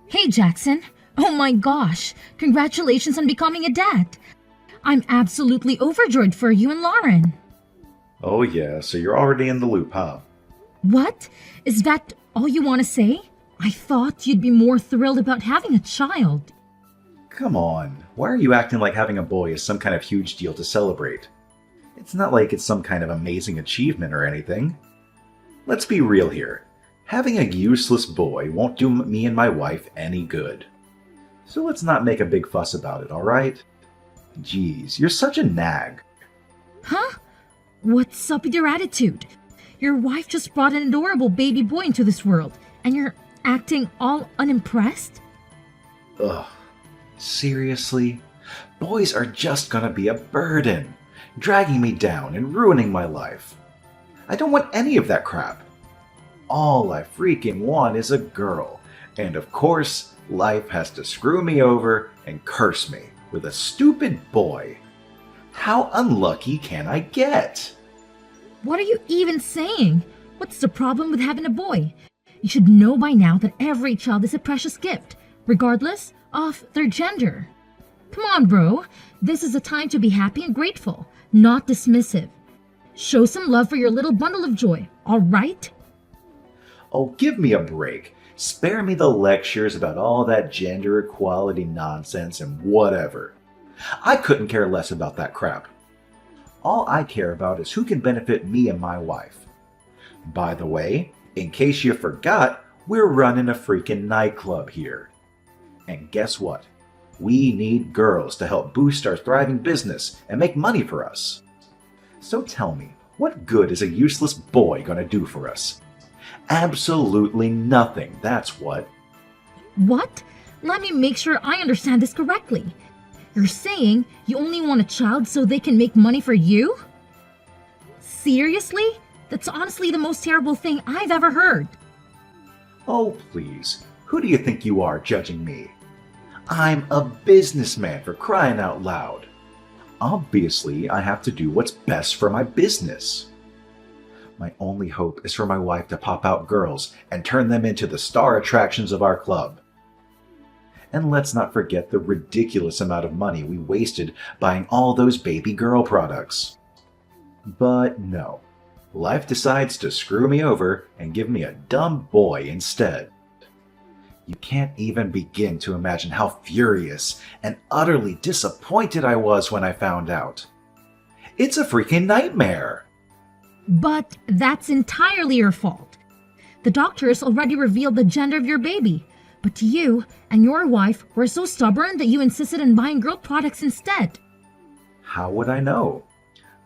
Hey, Jackson. Oh my gosh. Congratulations on becoming a dad. I'm absolutely overjoyed for you and Lauren. Oh yeah, so you're already in the loop, huh? What? Is that all you want to say? I thought you'd be more thrilled about having a child. Come on, why are you acting like having a boy is some kind of huge deal to celebrate? It's not like it's some kind of amazing achievement or anything. Let's be real here. Having a useless boy won't do me and my wife any good. So let's not make a big fuss about it, alright? Jeez, you're such a nag. Huh? What's up with your attitude? Your wife just brought an adorable baby boy into this world, and you're acting all unimpressed? Ugh. Seriously? Boys are just gonna be a burden, dragging me down and ruining my life. I don't want any of that crap. All I freaking want is a girl, and of course, life has to screw me over and curse me with a stupid boy. How unlucky can I get? What are you even saying? What's the problem with having a boy? You should know by now that every child is a precious gift, regardless of their gender. Come on, bro. This is a time to be happy and grateful, not dismissive. Show some love for your little bundle of joy, all right? Oh, give me a break. Spare me the lectures about all that gender equality nonsense and whatever. I couldn't care less about that crap. All I care about is who can benefit me and my wife. By the way, in case you forgot, we're running a freaking nightclub here. And guess what? We need girls to help boost our thriving business and make money for us. So tell me, what good is a useless boy gonna do for us? Absolutely nothing, that's what. What? Let me make sure I understand this correctly. You're saying you only want a child so they can make money for you? Seriously? That's honestly the most terrible thing I've ever heard. Oh, please. Who do you think you are judging me? I'm a businessman, for crying out loud. Obviously, I have to do what's best for my business. My only hope is for my wife to pop out girls and turn them into the star attractions of our club. And let's not forget the ridiculous amount of money we wasted buying all those baby girl products. But no, life decides to screw me over and give me a dumb boy instead. You can't even begin to imagine how furious and utterly disappointed I was when I found out. It's a freaking nightmare! But that's entirely your fault. The doctors already revealed the gender of your baby, but you and your wife were so stubborn that you insisted on buying girl products instead. How would I know?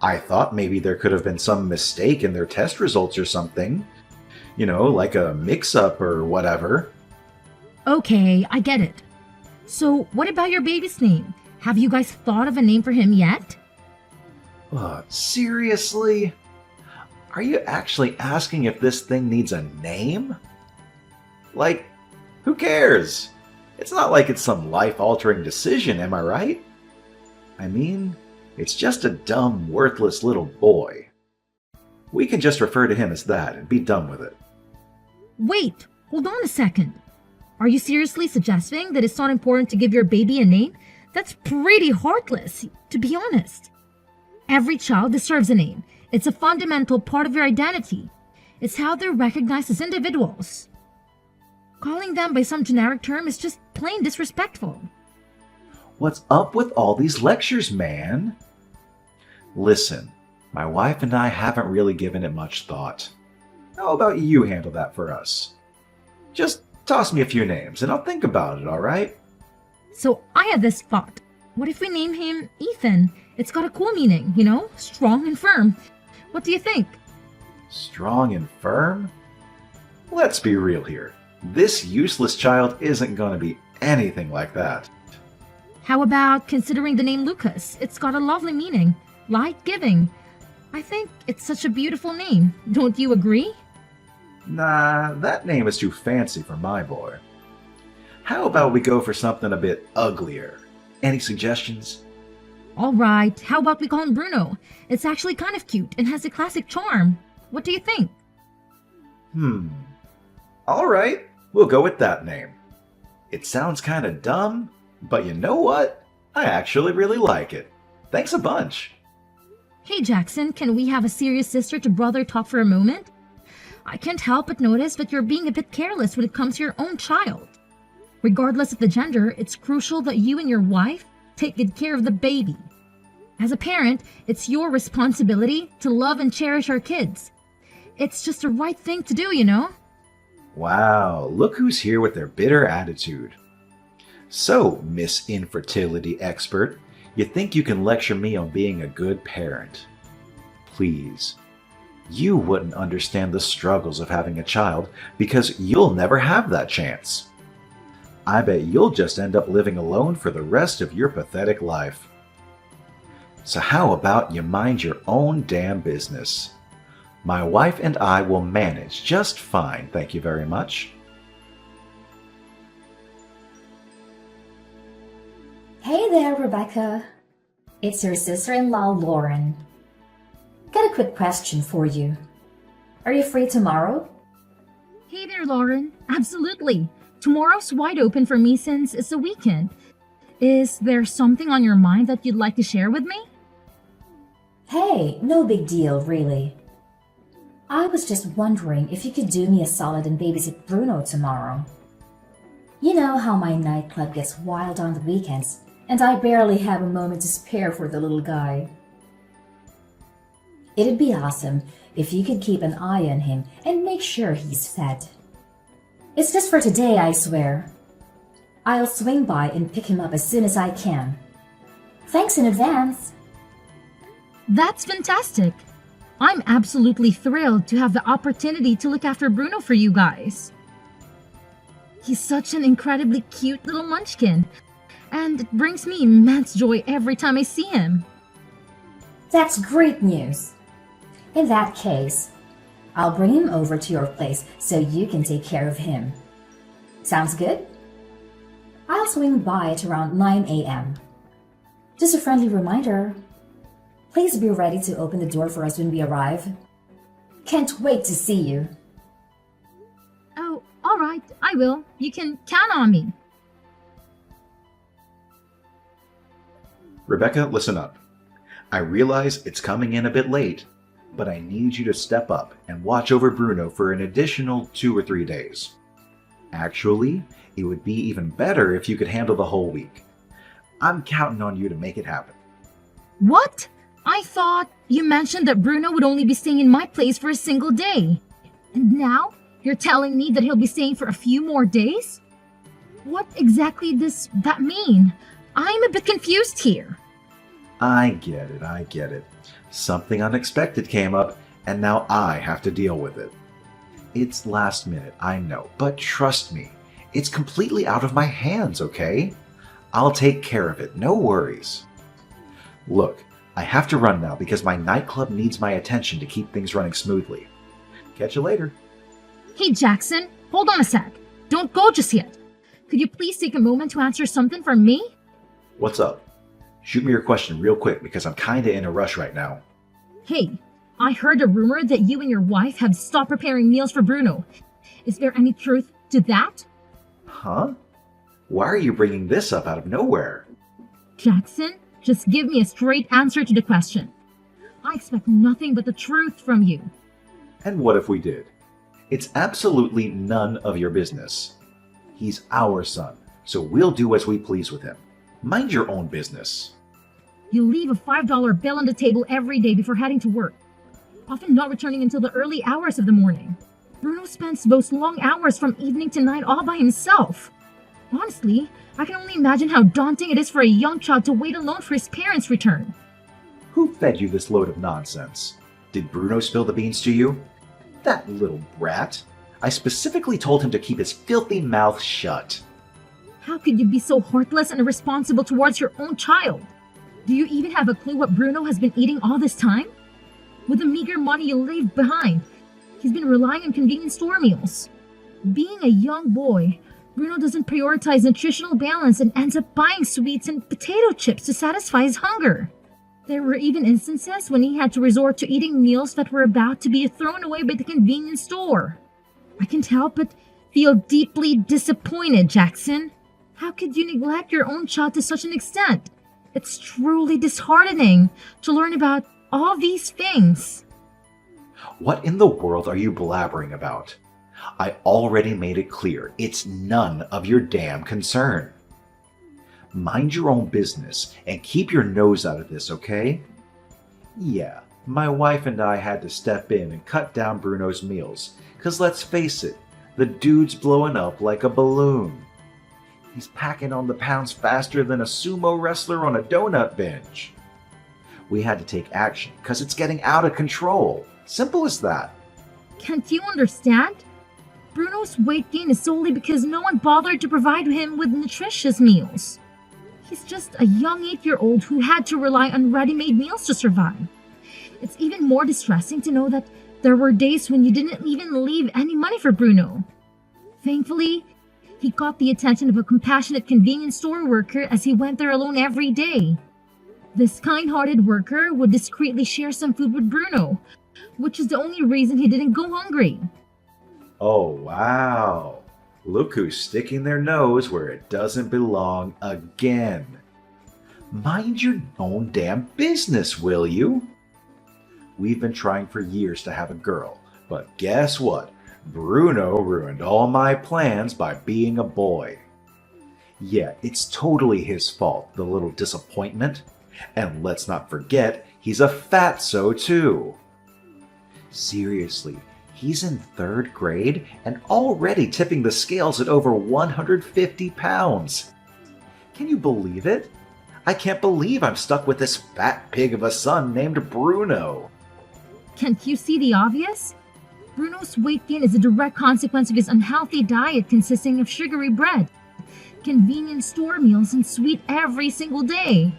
I thought maybe there could have been some mistake in their test results or something. You know, like a mix-up or whatever. Okay, I get it. So, what about your baby's name? Have you guys thought of a name for him yet? Seriously? Are you actually asking if this thing needs a name? Like, who cares? It's not like it's some life-altering decision, am I right? I mean, it's just a dumb, worthless little boy. We can just refer to him as that and be done with it. Wait, hold on a second. Are you seriously suggesting that it's not important to give your baby a name? That's pretty heartless, to be honest. Every child deserves a name. It's a fundamental part of your identity. It's how they're recognized as individuals. Calling them by some generic term is just plain disrespectful. What's up with all these lectures, man? Listen, my wife and I haven't really given it much thought. How about you handle that for us? Just toss me a few names and I'll think about it, alright? So I had this thought. What if we name him Ethan? It's got a cool meaning, you know? Strong and firm. What do you think? Strong and firm? Let's be real here. This useless child isn't going to be anything like that. How about considering the name Lucas? It's got a lovely meaning. Light-giving. I think it's such a beautiful name. Don't you agree? Nah, that name is too fancy for my boy. How about we go for something a bit uglier? Any suggestions? All right, how about we call him Bruno? It's actually kind of cute and has a classic charm. What do you think? All right, we'll go with that name. It sounds kind of dumb, but you know what? I actually really like it. Thanks a bunch. Hey Jackson, can we have a serious sister to brother talk for a moment? I can't help but notice that you're being a bit careless when it comes to your own child. Regardless of the gender, it's crucial that you and your wife take good care of the baby. As a parent, it's your responsibility to love and cherish our kids. It's just the right thing to do, you know? Wow, look who's here with their bitter attitude. So, Miss Infertility Expert, you think you can lecture me on being a good parent? Please. You wouldn't understand the struggles of having a child because you'll never have that chance. I bet you'll just end up living alone for the rest of your pathetic life. So how about you mind your own damn business? My wife and I will manage just fine, thank you very much. Hey there, Rebecca. It's your sister-in-law, Lauren. Got a quick question for you. Are you free tomorrow? Hey there, Lauren. Absolutely. Tomorrow's wide open for me since it's a weekend. Is there something on your mind that you'd like to share with me? Hey, no big deal, really. I was just wondering if you could do me a solid and babysit Bruno tomorrow. You know how my nightclub gets wild on the weekends, and I barely have a moment to spare for the little guy. It'd be awesome if you could keep an eye on him and make sure he's fed. It's just for today, I swear. I'll swing by and pick him up as soon as I can. Thanks in advance. That's fantastic. I'm absolutely thrilled to have the opportunity to look after Bruno for you guys. He's such an incredibly cute little munchkin, and it brings me immense joy every time I see him. That's great news. In that case, I'll bring him over to your place so you can take care of him. Sounds good? I'll swing by at around 9 a.m. Just a friendly reminder. Please be ready to open the door for us when we arrive. Can't wait to see you. Oh, all right, I will. You can count on me. Rebecca, listen up. I realize it's coming in a bit late, but I need you to step up and watch over Bruno for an additional 2 or 3 days. Actually, it would be even better if you could handle the whole week. I'm counting on you to make it happen. What? I thought you mentioned that Bruno would only be staying in my place for a single day. And now you're telling me that he'll be staying for a few more days? What exactly does that mean? I'm a bit confused here. I get it. Something unexpected came up, and now I have to deal with it. It's last minute, I know, but trust me, it's completely out of my hands, okay? I'll take care of it, no worries. Look, I have to run now because my nightclub needs my attention to keep things running smoothly. Catch you later. Hey Jackson, hold on a sec. Don't go just yet. Could you please take a moment to answer something for me? What's up? Shoot me your question real quick because I'm kinda in a rush right now. Hey, I heard a rumor that you and your wife have stopped preparing meals for Bruno. Is there any truth to that? Huh? Why are you bringing this up out of nowhere? Jackson, just give me a straight answer to the question. I expect nothing but the truth from you. And what if we did? It's absolutely none of your business. He's our son, so we'll do as we please with him. Mind your own business. You leave a $5 bill on the table every day before heading to work, often not returning until the early hours of the morning. Bruno spends those long hours from evening to night all by himself. Honestly, I can only imagine how daunting it is for a young child to wait alone for his parents' return. Who fed you this load of nonsense? Did Bruno spill the beans to you? That little brat. I specifically told him to keep his filthy mouth shut. How could you be so heartless and irresponsible towards your own child? Do you even have a clue what Bruno has been eating all this time? With the meager money you leave behind, he's been relying on convenience store meals. Being a young boy, Bruno doesn't prioritize nutritional balance and ends up buying sweets and potato chips to satisfy his hunger. There were even instances when he had to resort to eating meals that were about to be thrown away by the convenience store. I can't help but feel deeply disappointed, Jackson. How could you neglect your own child to such an extent? It's truly disheartening to learn about all these things. What in the world are you blabbering about? I already made it clear it's none of your damn concern. Mind your own business and keep your nose out of this, okay? Yeah, my wife and I had to step in and cut down Bruno's meals, 'cause let's face it, the dude's blowing up like a balloon. He's packing on the pounds faster than a sumo wrestler on a donut bench. We had to take action because it's getting out of control. Simple as that. Can't you understand? Bruno's weight gain is solely because no one bothered to provide him with nutritious meals. He's just a young 8-year-old who had to rely on ready-made meals to survive. It's even more distressing to know that there were days when you didn't even leave any money for Bruno. Thankfully, he got the attention of a compassionate convenience store worker as he went there alone every day. This kind-hearted worker would discreetly share some food with Bruno, which is the only reason he didn't go hungry. Oh, wow. Look who's sticking their nose where it doesn't belong again. Mind your own damn business, will you? We've been trying for years to have a girl, but guess what? Bruno ruined all my plans by being a boy. Yeah, it's totally his fault, the little disappointment. And let's not forget, he's a fatso too. Seriously, he's in 3rd grade and already tipping the scales at over 150 pounds. Can you believe it? I can't believe I'm stuck with this fat pig of a son named Bruno. Can't you see the obvious? Bruno's weight gain is a direct consequence of his unhealthy diet consisting of sugary bread, convenience store meals, and sweet every single day.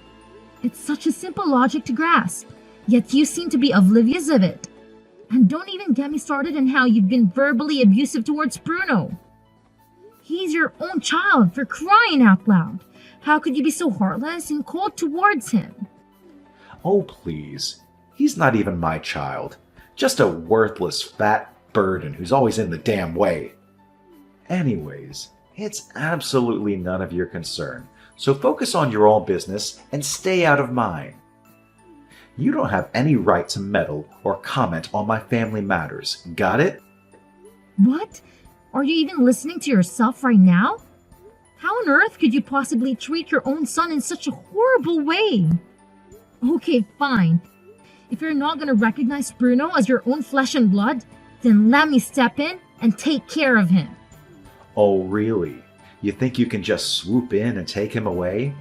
It's such a simple logic to grasp, yet you seem to be oblivious of it. And don't even get me started on how you've been verbally abusive towards Bruno. He's your own child, for crying out loud. How could you be so heartless and cold towards him? Oh, please. He's not even my child. Just a worthless fat burden who's always in the damn way. Anyways, it's absolutely none of your concern, so focus on your own business and stay out of mine. You don't have any right to meddle or comment on my family matters, got it? What? Are you even listening to yourself right now? How on earth could you possibly treat your own son in such a horrible way? Okay, fine. If you're not going to recognize Bruno as your own flesh and blood, then let me step in and take care of him. Oh, really? You think you can just swoop in and take him away?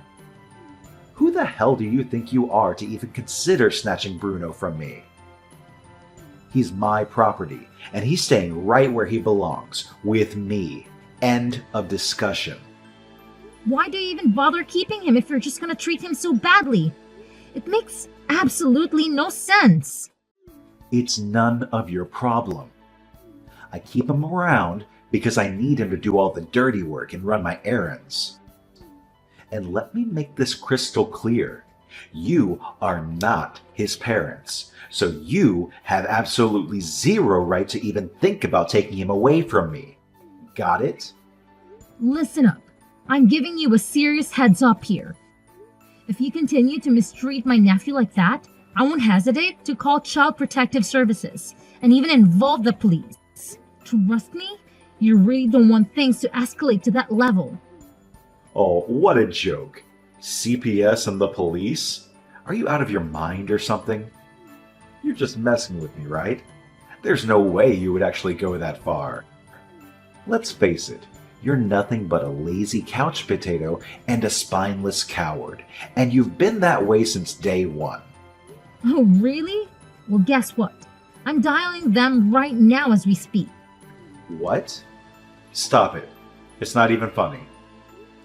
Who the hell do you think you are to even consider snatching Bruno from me? He's my property, and he's staying right where he belongs, with me. End of discussion. Why do you even bother keeping him if you're just going to treat him so badly? It makes absolutely no sense. It's none of your problem. I keep him around because I need him to do all the dirty work and run my errands. And let me make this crystal clear. You are not his parents, so you have absolutely zero right to even think about taking him away from me. Got it? Listen up. I'm giving you a serious heads up here. If you continue to mistreat my nephew like that, I won't hesitate to call Child Protective Services and even involve the police. Trust me, you really don't want things to escalate to that level. Oh, what a joke. CPS and the police? Are you out of your mind or something? You're just messing with me, right? There's no way you would actually go that far. Let's face it, you're nothing but a lazy couch potato and a spineless coward, and you've been that way since day one. Oh, really? Well, guess what? I'm dialing them right now as we speak. What? Stop it. It's not even funny.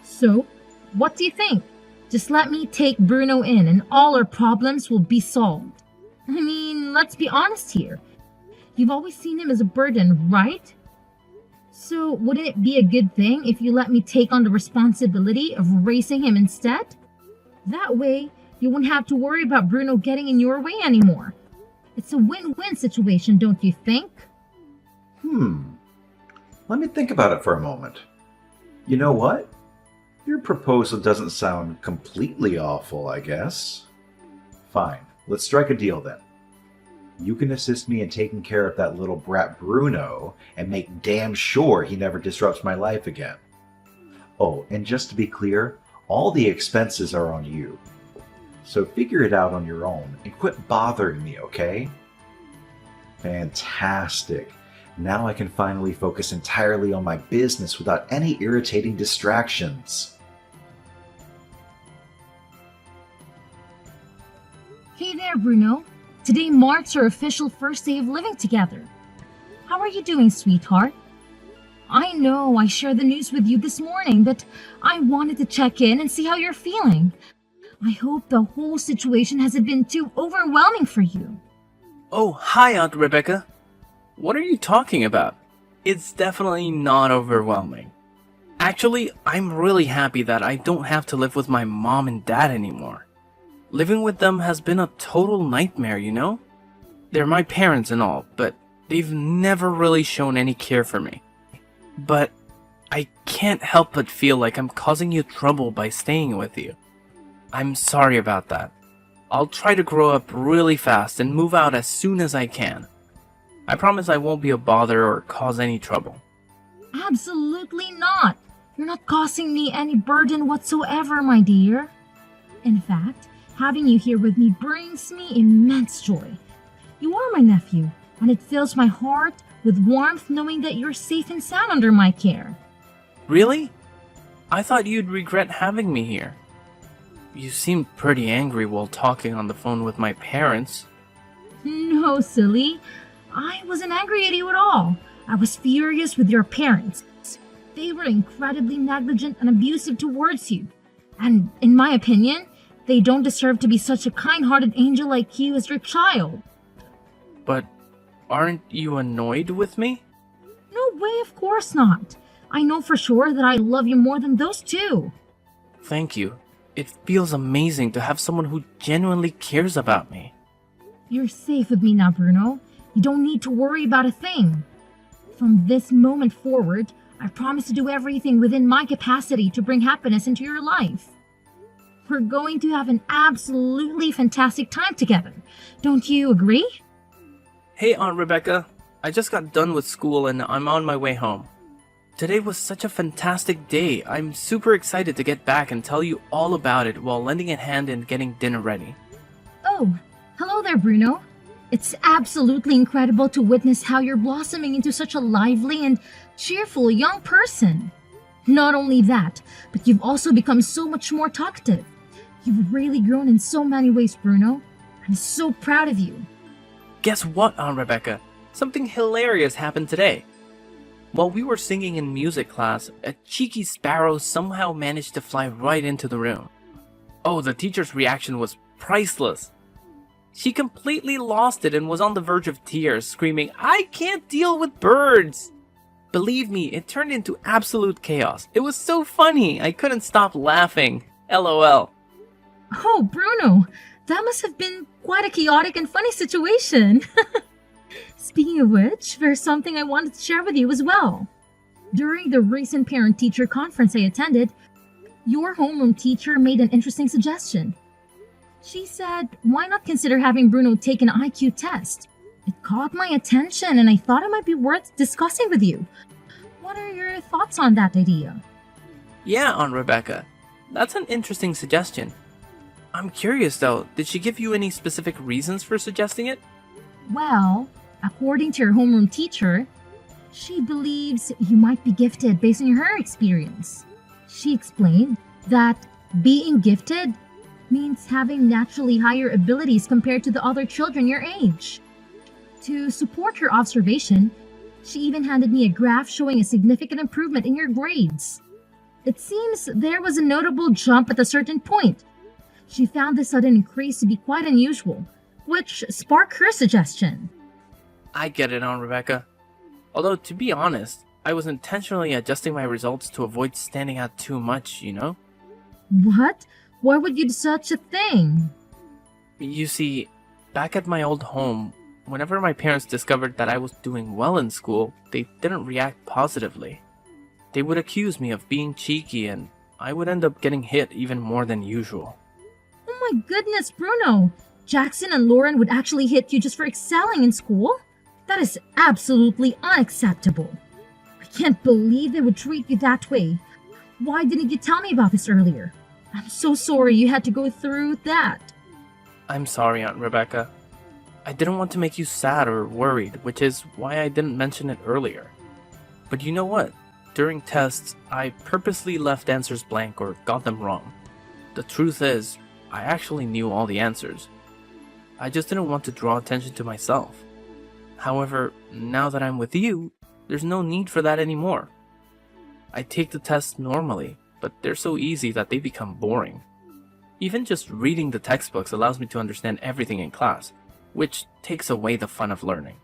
So, what do you think? Just let me take Bruno in and all our problems will be solved. I mean, let's be honest here. You've always seen him as a burden, right? So, wouldn't it be a good thing if you let me take on the responsibility of raising him instead? That way, you won't have to worry about Bruno getting in your way anymore. It's a win-win situation, don't you think? Let me think about it for a moment. You know what? Your proposal doesn't sound completely awful, I guess. Fine, let's strike a deal then. You can assist me in taking care of that little brat Bruno and make damn sure he never disrupts my life again. Oh, and just to be clear, all the expenses are on you. So figure it out on your own and quit bothering me, okay? Fantastic. Now I can finally focus entirely on my business without any irritating distractions. Hey there, Bruno. Today marks our official first day of living together. How are you doing, sweetheart? I know I shared the news with you this morning, but I wanted to check in and see how you're feeling. I hope the whole situation hasn't been too overwhelming for you. Oh, hi, Aunt Rebecca. What are you talking about? It's definitely not overwhelming. Actually, I'm really happy that I don't have to live with my mom and dad anymore. Living with them has been a total nightmare, you know? They're my parents and all, but they've never really shown any care for me. But I can't help but feel like I'm causing you trouble by staying with you. I'm sorry about that. I'll try to grow up really fast and move out as soon as I can. I promise I won't be a bother or cause any trouble. Absolutely not. You're not causing me any burden whatsoever, my dear. In fact, having you here with me brings me immense joy. You are my nephew, and it fills my heart with warmth knowing that you're safe and sound under my care. Really? I thought you'd regret having me here. You seemed pretty angry while talking on the phone with my parents. No, silly. I wasn't angry at you at all. I was furious with your parents. They were incredibly negligent and abusive towards you. And in my opinion, they don't deserve to be such a kind-hearted angel like you as your child. But aren't you annoyed with me? No way, of course not. I know for sure that I love you more than those two. Thank you. It feels amazing to have someone who genuinely cares about me. You're safe with me now, Bruno. You don't need to worry about a thing. From this moment forward, I promise to do everything within my capacity to bring happiness into your life. We're going to have an absolutely fantastic time together. Don't you agree? Hey, Aunt Rebecca. I just got done with school and I'm on my way home. Today was such a fantastic day. I'm super excited to get back and tell you all about it while lending a hand in getting dinner ready. Oh, hello there, Bruno. It's absolutely incredible to witness how you're blossoming into such a lively and cheerful young person. Not only that, but you've also become so much more talkative. You've really grown in so many ways, Bruno. I'm so proud of you. Guess what, Aunt Rebecca? Something hilarious happened today. While we were singing in music class, a cheeky sparrow somehow managed to fly right into the room. Oh, the teacher's reaction was priceless. She completely lost it and was on the verge of tears, screaming, "I can't deal with birds!" Believe me, it turned into absolute chaos. It was so funny, I couldn't stop laughing. LOL. Oh, Bruno, that must have been quite a chaotic and funny situation. Speaking of which, there's something I wanted to share with you as well. During the recent parent-teacher conference I attended, your homeroom teacher made an interesting suggestion. She said, why not consider having Bruno take an IQ test? It caught my attention and I thought it might be worth discussing with you. What are your thoughts on that idea? Yeah, Aunt Rebecca. That's an interesting suggestion. I'm curious though, did she give you any specific reasons for suggesting it? Well, according to your homeroom teacher, she believes you might be gifted based on her experience. She explained that being gifted means having naturally higher abilities compared to the other children your age. To support her observation, she even handed me a graph showing a significant improvement in your grades. It seems there was a notable jump at a certain point. She found this sudden increase to be quite unusual, which sparked her suggestion. I get it, Aunt Rebecca. Although, to be honest, I was intentionally adjusting my results to avoid standing out too much, you know? What? Why would you do such a thing? You see, back at my old home, whenever my parents discovered that I was doing well in school, they didn't react positively. They would accuse me of being cheeky and I would end up getting hit even more than usual. Oh my goodness, Bruno! Jackson and Lauren would actually hit you just for excelling in school? That is absolutely unacceptable. I can't believe they would treat you that way. Why didn't you tell me about this earlier? I'm so sorry you had to go through that. I'm sorry, Aunt Rebecca. I didn't want to make you sad or worried, which is why I didn't mention it earlier. But you know what? During tests, I purposely left answers blank or got them wrong. The truth is, I actually knew all the answers. I just didn't want to draw attention to myself. However, now that I'm with you, there's no need for that anymore. I take the tests normally, but they're so easy that they become boring. Even just reading the textbooks allows me to understand everything in class, which takes away the fun of learning.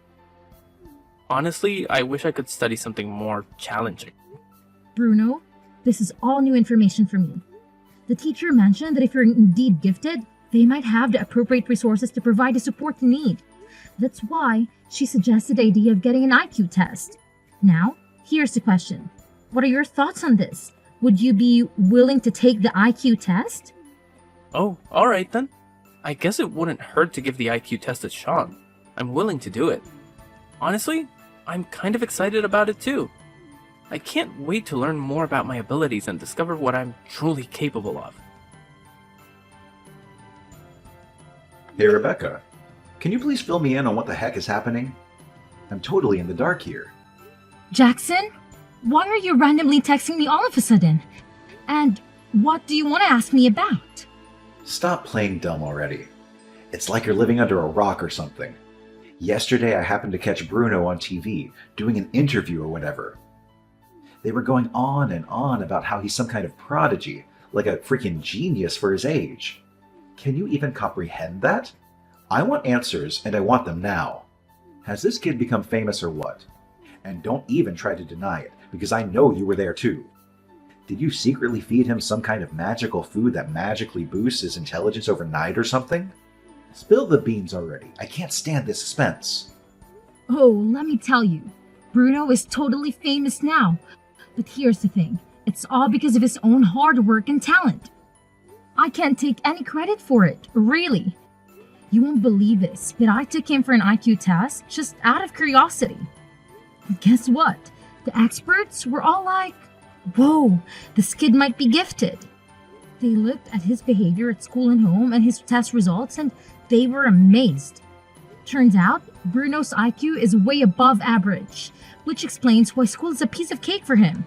Honestly, I wish I could study something more challenging. Bruno, this is all new information for me. The teacher mentioned that if you're indeed gifted, they might have the appropriate resources to provide the support you need. That's why she suggested the idea of getting an IQ test. Now, here's the question. What are your thoughts on this? Would you be willing to take the IQ test? Oh, alright then. I guess it wouldn't hurt to give the IQ test a shot. I'm willing to do it. Honestly, I'm kind of excited about it too. I can't wait to learn more about my abilities and discover what I'm truly capable of. Hey, Rebecca, can you please fill me in on what the heck is happening? I'm totally in the dark here. Jackson, why are you randomly texting me all of a sudden? And what do you want to ask me about? Stop playing dumb already. It's like you're living under a rock or something. Yesterday I happened to catch Bruno on TV, doing an interview or whatever. They were going on and on about how he's some kind of prodigy, like a freaking genius for his age. Can you even comprehend that? I want answers, and I want them now. Has this kid become famous or what? And don't even try to deny it, because I know you were there too. Did you secretly feed him some kind of magical food that magically boosts his intelligence overnight or something? Spill the beans already. I can't stand this suspense. Oh, let me tell you. Bruno is totally famous now. But here's the thing. It's all because of his own hard work and talent. I can't take any credit for it, really. You won't believe this, but I took him for an IQ test just out of curiosity. And guess what? The experts were all like, whoa, this kid might be gifted. They looked at his behavior at school and home and his test results, and they were amazed. Turns out, Bruno's IQ is way above average, which explains why school is a piece of cake for him.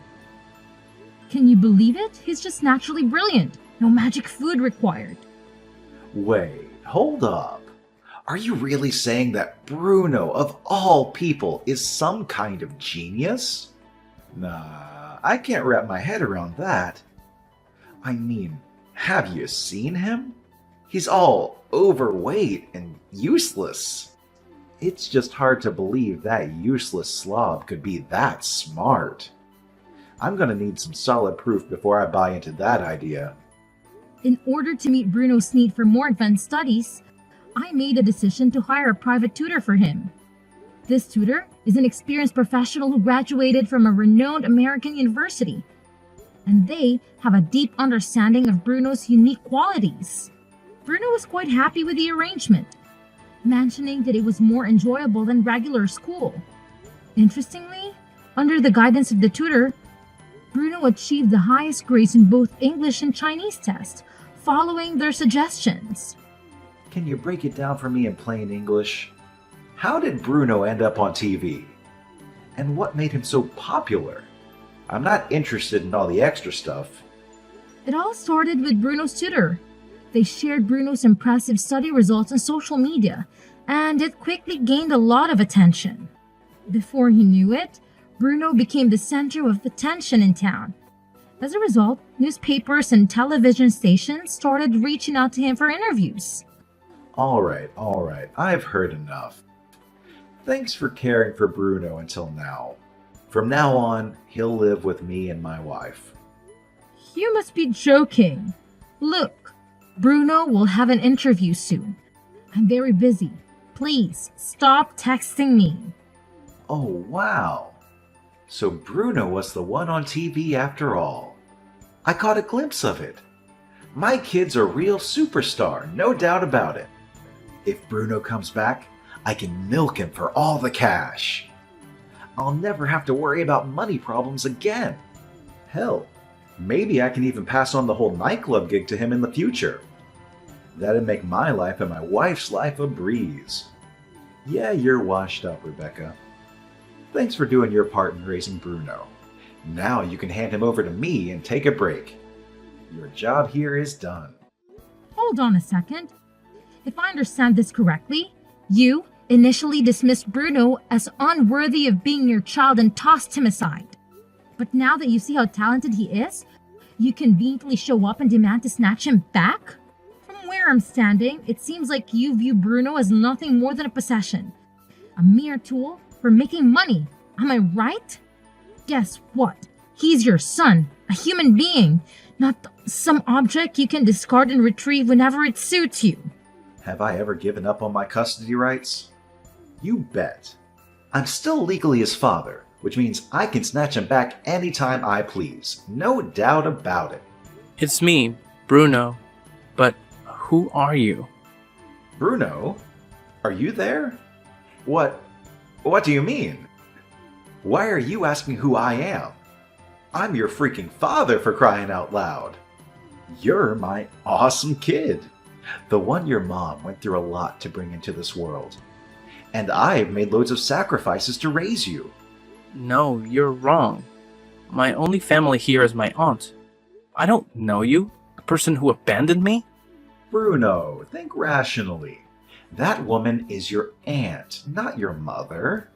Can you believe it? He's just naturally brilliant. No magic food required. Wait, hold up. Are you really saying that Bruno, of all people, is some kind of genius? Nah, I can't wrap my head around that. I mean, have you seen him? He's all overweight and useless. It's just hard to believe that useless slob could be that smart. I'm gonna need some solid proof before I buy into that idea. In order to meet Bruno's need for more advanced studies, I made a decision to hire a private tutor for him. This tutor is an experienced professional who graduated from a renowned American university, and they have a deep understanding of Bruno's unique qualities. Bruno was quite happy with the arrangement, mentioning that it was more enjoyable than regular school. Interestingly, under the guidance of the tutor, Bruno achieved the highest grades in both English and Chinese tests, following their suggestions. Can you break it down for me in plain English? How did Bruno end up on TV? And what made him so popular? I'm not interested in all the extra stuff. It all started with Bruno's tutor. They shared Bruno's impressive study results on social media, and it quickly gained a lot of attention. Before he knew it, Bruno became the center of attention in town. As a result, newspapers and television stations started reaching out to him for interviews. All right, I've heard enough. Thanks for caring for Bruno until now. From now on, he'll live with me and my wife. You must be joking. Look, Bruno will have an interview soon. I'm very busy. Please, stop texting me. Oh, wow. So Bruno was the one on TV after all. I caught a glimpse of it. My kid's a real superstar, no doubt about it. If Bruno comes back, I can milk him for all the cash. I'll never have to worry about money problems again. Hell, maybe I can even pass on the whole nightclub gig to him in the future. That'd make my life and my wife's life a breeze. Yeah, you're washed up, Rebecca. Thanks for doing your part in raising Bruno. Now you can hand him over to me and take a break. Your job here is done. Hold on a second. If I understand this correctly, you initially dismissed Bruno as unworthy of being your child and tossed him aside. But now that you see how talented he is, you conveniently show up and demand to snatch him back? From where I'm standing, it seems like you view Bruno as nothing more than a possession. A mere tool for making money. Am I right? Guess what? He's your son, a human being, not some object you can discard and retrieve whenever it suits you. Have I ever given up on my custody rights? You bet. I'm still legally his father, which means I can snatch him back anytime I please. No doubt about it. It's me, Bruno. But who are you? Bruno? Are you there? What do you mean? Why are you asking who I am? I'm your freaking father, for crying out loud. You're my awesome kid. The one your mom went through a lot to bring into this world. And I've made loads of sacrifices to raise you. No, you're wrong. My only family here is my aunt. I don't know you, a person who abandoned me. Bruno, think rationally. That woman is your aunt, not your mother.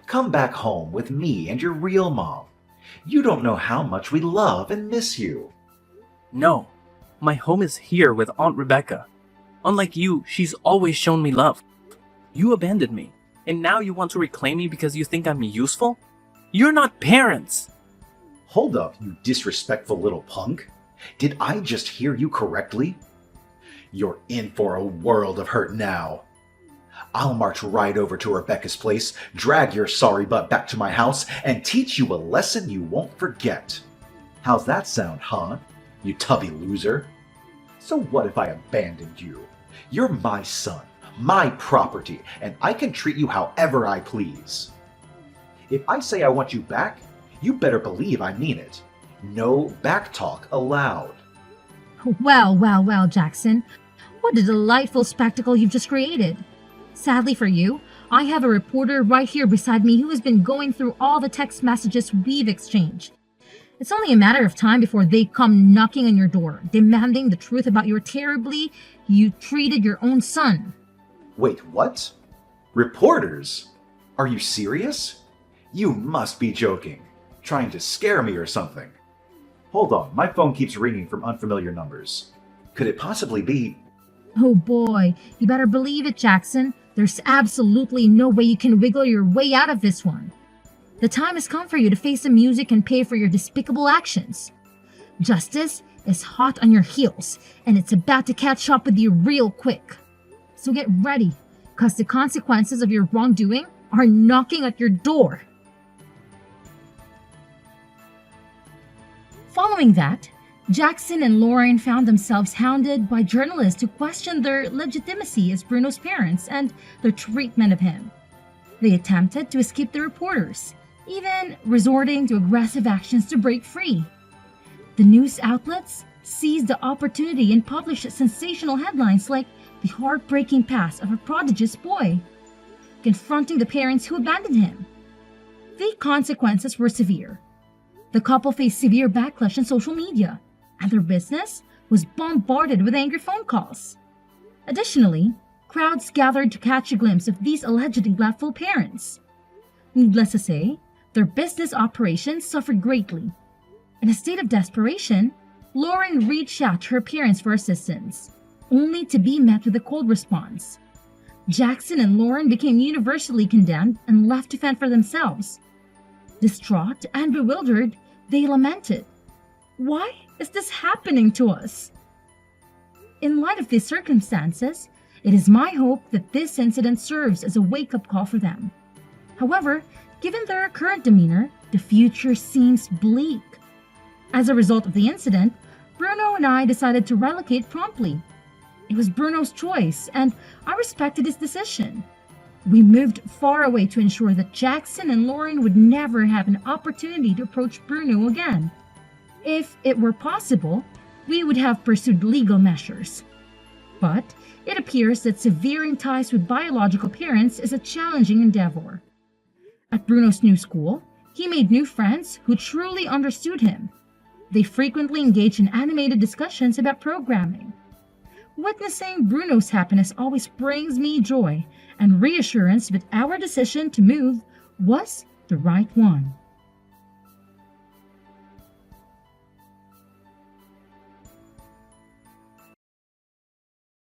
Come back home with me and your real mom. You don't know how much we love and miss you. No, my home is here with Aunt Rebecca. Unlike you, she's always shown me love. You abandoned me, and now you want to reclaim me because you think I'm useful? You're not parents! Hold up, you disrespectful little punk. Did I just hear you correctly? You're in for a world of hurt now. I'll march right over to Rebecca's place, drag your sorry butt back to my house, and teach you a lesson you won't forget. How's that sound, huh? You tubby loser. So what if I abandoned you? You're my son, my property, and I can treat you however I please. If I say I want you back, you better believe I mean it. No back talk allowed. Well, Jackson. What a delightful spectacle you've just created. Sadly for you, I have a reporter right here beside me who has been going through all the text messages we've exchanged. It's only a matter of time before they come knocking on your door, demanding the truth about how terribly you treated your own son. Wait, what? Reporters? Are you serious? You must be joking. Trying to scare me or something. Hold on, my phone keeps ringing from unfamiliar numbers. Could it possibly be... Oh boy, you better believe it, Jackson. There's absolutely no way you can wiggle your way out of this one. The time has come for you to face the music and pay for your despicable actions. Justice is hot on your heels, and it's about to catch up with you real quick. So get ready, because the consequences of your wrongdoing are knocking at your door. Following that, Jackson and Lauren found themselves hounded by journalists who questioned their legitimacy as Bruno's parents and their treatment of him. They attempted to escape the reporters, even resorting to aggressive actions to break free. The news outlets seized the opportunity and published sensational headlines like the heartbreaking past of a prodigious boy, confronting the parents who abandoned him. The consequences were severe. The couple faced severe backlash on social media, and their business was bombarded with angry phone calls. Additionally, crowds gathered to catch a glimpse of these alleged neglectful parents. Needless to say, their business operations suffered greatly. In a state of desperation, Lauren reached out to her parents for assistance, only to be met with a cold response. Jackson and Lauren became universally condemned and left to fend for themselves. Distraught and bewildered, they lamented, "Why is this happening to us?" In light of these circumstances, it is my hope that this incident serves as a wake-up call for them. However, given their current demeanor, the future seems bleak. As a result of the incident, Bruno and I decided to relocate promptly. It was Bruno's choice, and I respected his decision. We moved far away to ensure that Jackson and Lauren would never have an opportunity to approach Bruno again. If it were possible, we would have pursued legal measures. But it appears that severing ties with biological parents is a challenging endeavor. At Bruno's new school, he made new friends who truly understood him. They frequently engaged in animated discussions about programming. Witnessing Bruno's happiness always brings me joy and reassurance that our decision to move was the right one.